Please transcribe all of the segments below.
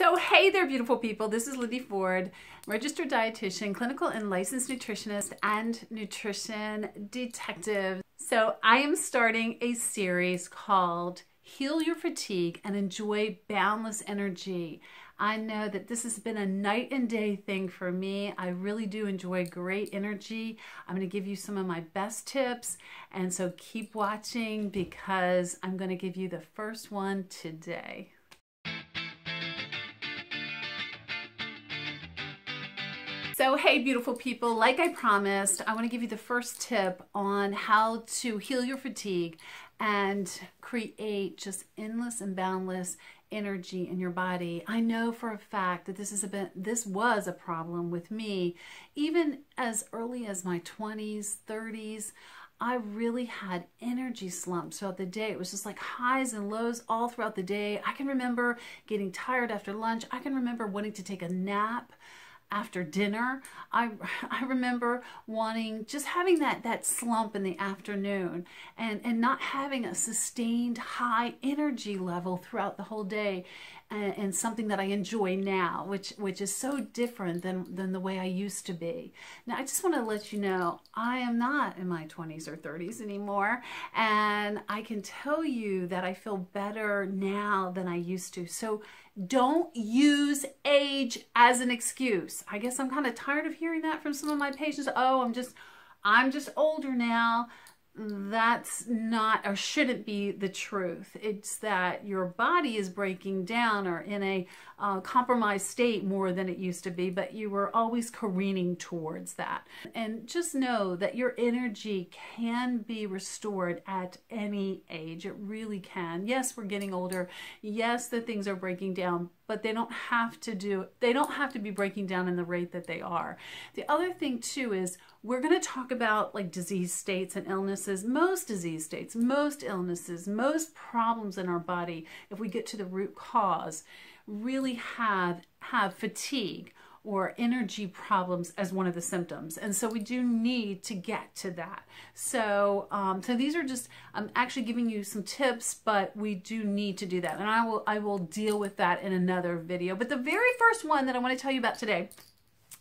So hey there, beautiful people. This is Libby Ford, registered dietitian, clinical and licensed nutritionist, and nutrition detective. So I am starting a series called Heal Your Fatigue and Enjoy Boundless Energy. I know that this has been a night and day thing for me. I really do enjoy great energy. I'm going to give you some of my best tips, and so keep watching because I'm going to give you the first one today. So hey, beautiful people, like I promised, I want to give you the first tip on how to heal your fatigue and create just endless and boundless energy in your body. I know for a fact that this was a problem with me. Even as early as my 20s, 30s, I really had energy slumps throughout the day. It was just like highs and lows all throughout the day. I can remember getting tired after lunch. I can remember wanting to take a nap after dinner. I remember just having that slump in the afternoon and not having a sustained high energy level throughout the whole day, and something that I enjoy now, which is so different than the way I used to be. Now, I just want to let you know, I am not in my 20s or 30s anymore, and I can tell you that I feel better now than I used to. So don't use age as an excuse. I guess I'm kind of tired of hearing that from some of my patients. Oh, I'm just older now. That's not or shouldn't be the truth. It's that your body is breaking down or in a compromised state more than it used to be, but you were always careening towards that. And just know that your energy can be restored at any age. It really can. Yes, we're getting older. Yes, the things are breaking down, but they don't have to be breaking down in the rate that they are. The other thing too is we're going to talk about like disease states and illnesses. Most disease states, most illnesses, most problems in our body, if we get to the root cause, really have fatigue or energy problems as one of the symptoms. And so we do need to get to that. So, so these are just, I'm actually giving you some tips, but we do need to do that. And I will deal with that in another video. But the very first one that I want to tell you about today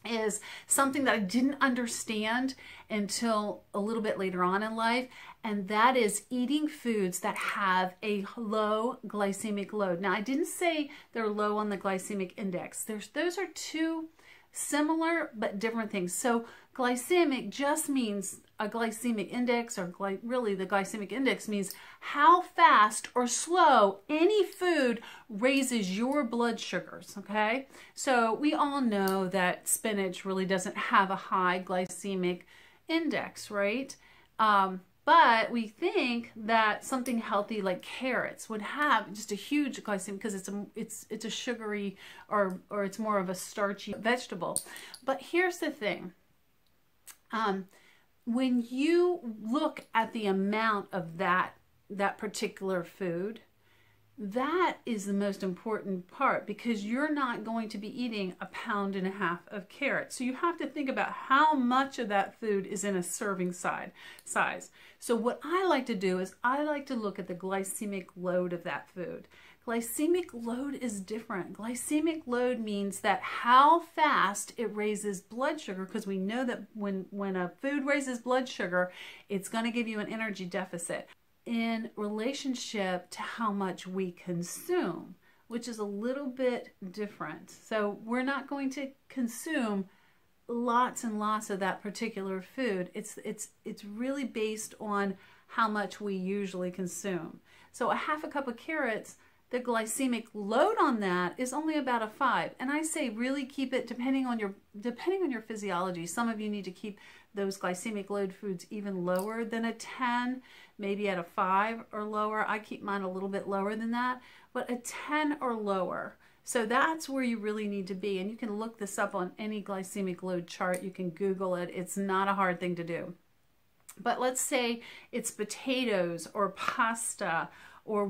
is something that I didn't understand until a little bit later on in life, and that is eating foods that have a low glycemic load. Now, I didn't say they're low on the glycemic index. Those are two similar but different things. So glycemic just means a glycemic index, or really the glycemic index means how fast or slow any food raises your blood sugars, okay? So we all know that spinach really doesn't have a high glycemic index, right? But we think that something healthy like carrots would have just a huge glycemic because it's a sugary or it's more of a starchy vegetable. But here's the thing. When you look at the amount of that particular food, that is the most important part, because you're not going to be eating 1.5 pounds of carrots. So you have to think about how much of that food is in a serving size. So what I like to do is I like to look at the glycemic load of that food. Glycemic load is different. Glycemic load means that how fast it raises blood sugar, because we know that when a food raises blood sugar, it's going to give you an energy deficit in relationship to how much we consume, which is a little bit different. So we're not going to consume lots and lots of that particular food. It's really based on how much we usually consume. So a 1/2 cup of carrots, the glycemic load on that is only about a 5. And I say really keep it depending on your physiology. Some of you need to keep those glycemic load foods even lower than a 10, maybe at a 5 or lower. I keep mine a little bit lower than that, but a 10 or lower. So that's where you really need to be. And you can look this up on any glycemic load chart. You can Google it. It's not a hard thing to do. But let's say it's potatoes or pasta or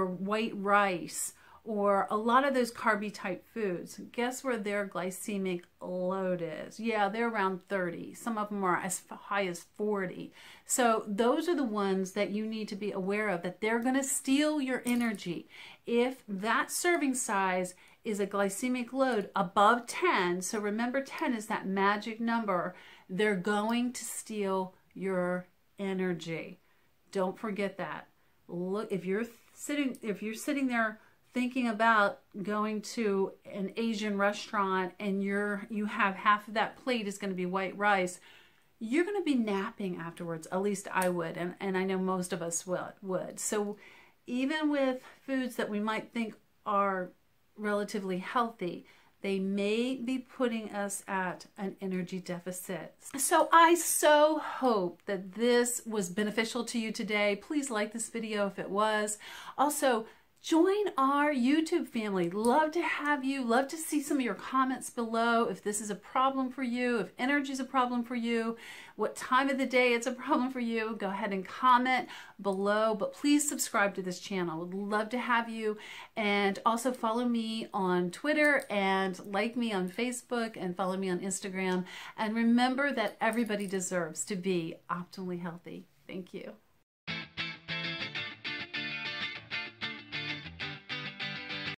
white rice or a lot of those carby type foods. Guess where their glycemic load is? Yeah, they're around 30. Some of them are as high as 40. So those are the ones that you need to be aware of, that they're going to steal your energy. If that serving size is a glycemic load above 10, so remember 10 is that magic number, they're going to steal your energy. Don't forget that. Look, if you're sitting there thinking about going to an Asian restaurant and you have half of that plate is going to be white rice, you're going to be napping afterwards. At least I would, and I know most of us would. So even with foods that we might think are relatively healthy, they may be putting us at an energy deficit. So I so hope that this was beneficial to you today. Please like this video if it was. Also, join our YouTube family. Love to have you. Love to see some of your comments below. If this is a problem for you, if energy is a problem for you, what time of the day it's a problem for you, go ahead and comment below. But please subscribe to this channel. Would love to have you. And also follow me on Twitter and like me on Facebook and follow me on Instagram. And remember that everybody deserves to be optimally healthy. Thank you.